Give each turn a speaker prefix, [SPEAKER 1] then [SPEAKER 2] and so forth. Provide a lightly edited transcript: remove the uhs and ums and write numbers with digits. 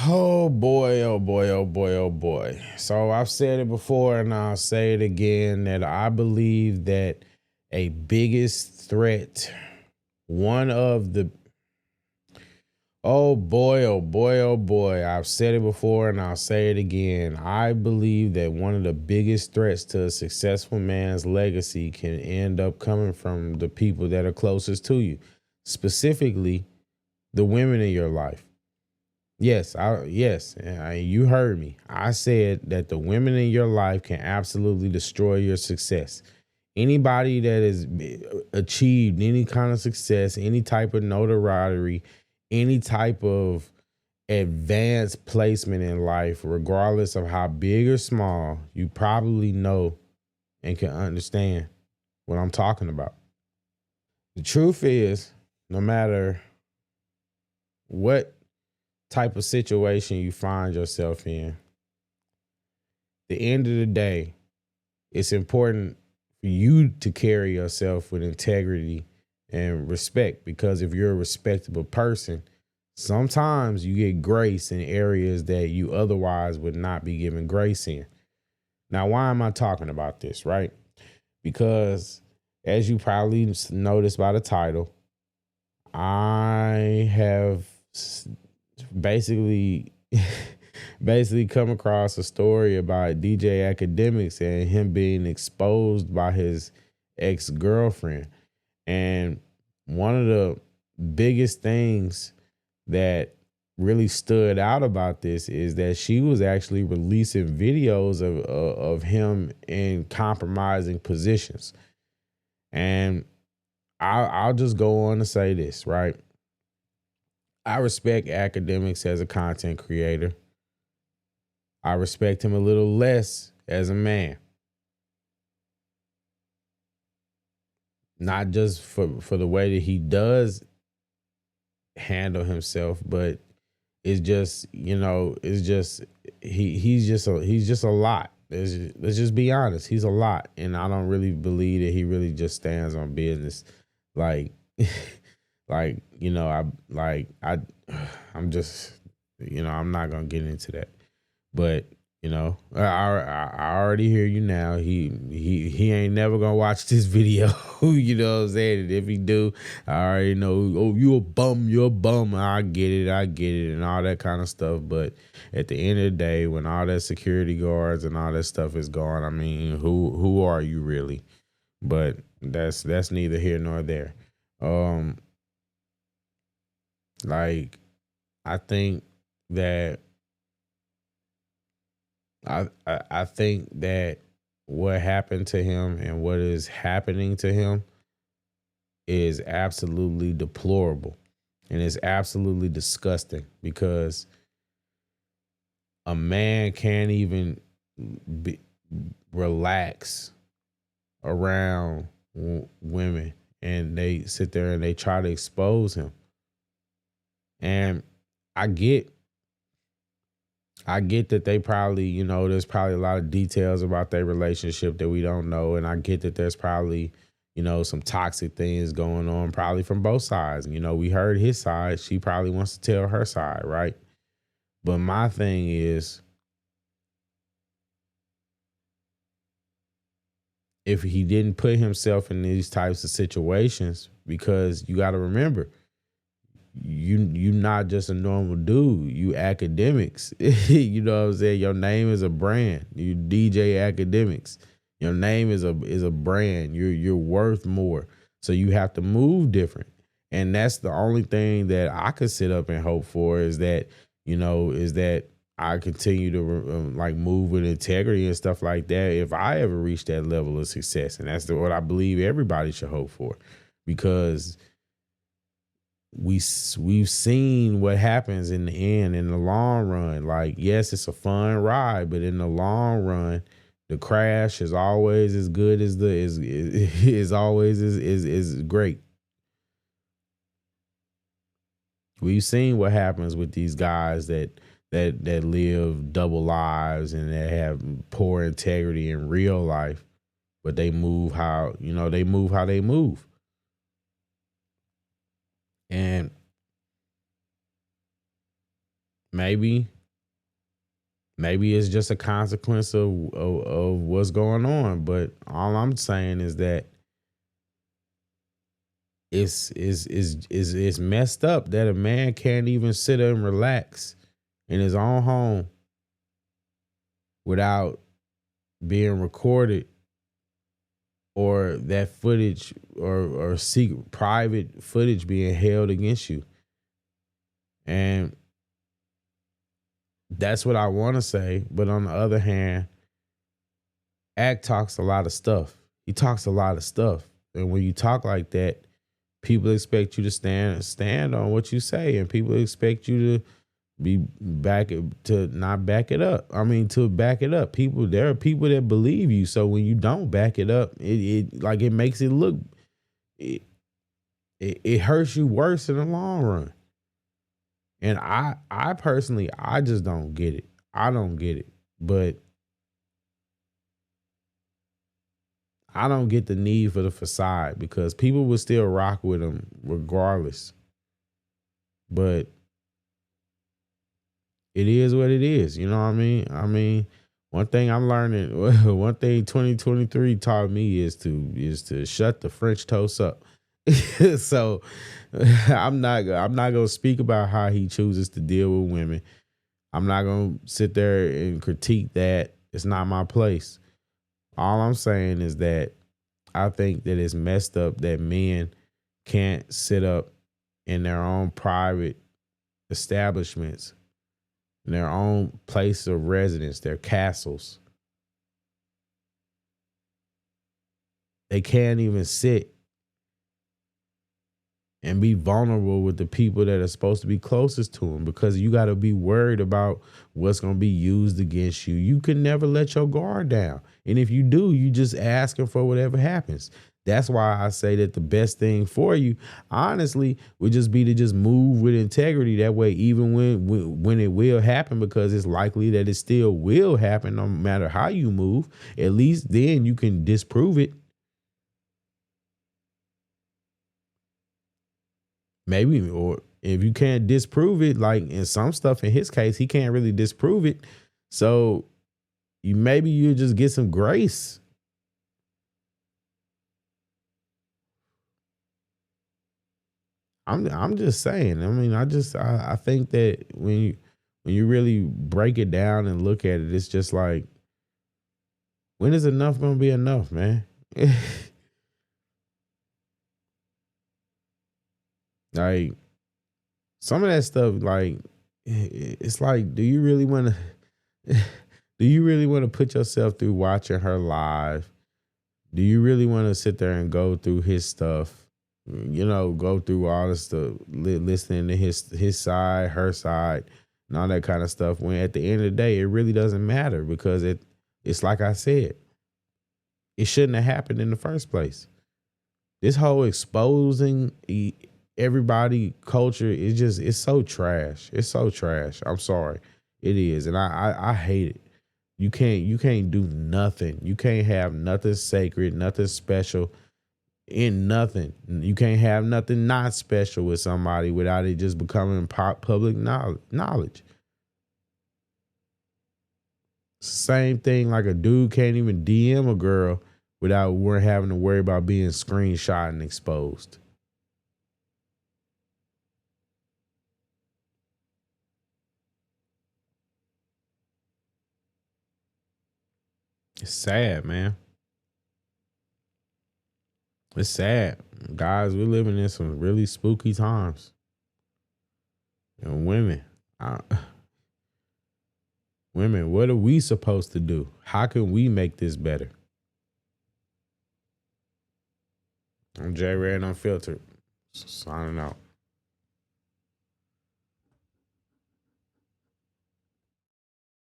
[SPEAKER 1] Oh boy, oh boy, oh boy, oh boy. So I've said it before and I'll say it again that I believe that a biggest threat, one of the oh boy, oh boy, oh boy. I've said it before and I'll say it again. I believe that one of the biggest threats to a successful man's legacy can end up coming from the people that are closest to you, specifically the women in your life. Yes, you heard me. I said that the women in your life can absolutely destroy your success. Anybody that has achieved any kind of success, any type of notoriety, any type of advanced placement in life, regardless of how big or small, you probably know and can understand what I'm talking about. The truth is, no matter what type of situation you find yourself in, the end of the day, it's important for you to carry yourself with integrity and respect, because if you're a respectable person, sometimes you get grace in areas that you otherwise would not be given grace in. Now, why am I talking about this, right? Because as you probably noticed by the title, I have basically come across a story about DJ Akademiks and him being exposed by his ex-girlfriend. And one of the biggest things that really stood out about this is that she was actually releasing videos of him in compromising positions. And I'll just go on to say this, right? I respect Akademiks as a content creator. I respect him a little less as a man. Not just for the way that he does handle himself, but it's just, it's just he's just a lot. Let's just be honest. He's a lot. And I don't really believe that he really just stands on business. Like I'm just, I'm not gonna get into that. But I already hear you now. He ain't never gonna watch this video. You know what I'm saying? And if he do, I already know, oh, you're a bum. I get it, and all that kind of stuff. But at the end of the day, when all that security guards and all that stuff is gone, I mean, who are you really? But that's neither here nor there. Like, I think that I think that what happened to him and what is happening to him is absolutely deplorable, and it's absolutely disgusting, because a man can't even relax around women, and they sit there and they try to expose him. And I get that they probably, there's probably a lot of details about their relationship that we don't know. And I get that there's probably, some toxic things going on, probably from both sides. We heard his side. She probably wants to tell her side, right? But my thing is, if he didn't put himself in these types of situations, because you got to remember, you not just a normal dude. You Akademiks. You know what I'm saying? Your name is a brand. You DJ Akademiks. Your name is a brand. You're worth more. So you have to move different. And that's the only thing that I could sit up and hope for, is that, I continue to move with integrity and stuff like that if I ever reach that level of success. And that's what I believe everybody should hope for, because we've seen what happens in the end, in the long run. Like, yes, it's a fun ride, but in the long run, the crash is always as good as is always is great. We've seen what happens with these guys that live double lives and that have poor integrity in real life, but they move how they move. And maybe Maybe it's just a consequence of what's going on. But all I'm saying is that it's messed up that a man can't even sit and relax in his own home without being recorded, or that footage or secret private footage being held against you. And that's what I want to say. But on the other hand, Act talks a lot of stuff. He talks a lot of stuff. And when you talk like that, people expect you to stand on what you say, and people expect you to not back it up. I mean, to back it up. There are people that believe you. So when you don't back it up, it makes it look, it hurts you worse in the long run. And I personally, I just don't get it. I don't get it. But I don't get the need for the facade, because people will still rock with him regardless. But it is what it is. You know what I mean? I mean, one thing I'm learning, one thing 2023 taught me is to shut the French toast up. So I'm not gonna speak about how he chooses to deal with women. I'm not gonna sit there and critique that. It's not my place. All I'm saying is that I think that it's messed up that men can't sit up in their own private establishments, in their own place of residence, their castles. They can't even sit and be vulnerable with the people that are supposed to be closest to them, because you got to be worried about what's going to be used against you. You can never let your guard down. And if you do, you just asking for whatever happens. That's why I say that the best thing for you, honestly, would just be to just move with integrity. That way, even when it will happen, because it's likely that it still will happen no matter how you move, at least then you can disprove it. Maybe, or if you can't disprove it, like in some stuff in his case, he can't really disprove it. So you'll just get some grace. I'm just saying. I mean, I think that when you really break it down and look at it, it's just like, when is enough gonna be enough, man? Like, some of that stuff, like, it's like, do you really want to put yourself through watching her live? Do you really want to sit there and go through his stuff? You know, go through all this stuff, listening to his side, her side, and all that kind of stuff, when at the end of the day, it really doesn't matter, because it's like I said, it shouldn't have happened in the first place. This whole exposing everybody culture is it's so trash. It's so trash. I'm sorry. It is. And I hate it. You can't do nothing. You can't have nothing sacred, nothing special in nothing. You can't have nothing not special with somebody without it just becoming public knowledge. Same thing, like a dude can't even DM a girl without we're having to worry about being screenshot and exposed. It's sad, man. It's sad. Guys, we're living in some really spooky times. And women, what are we supposed to do? How can we make this better? I'm JayyRedd Unfiltered, signing out.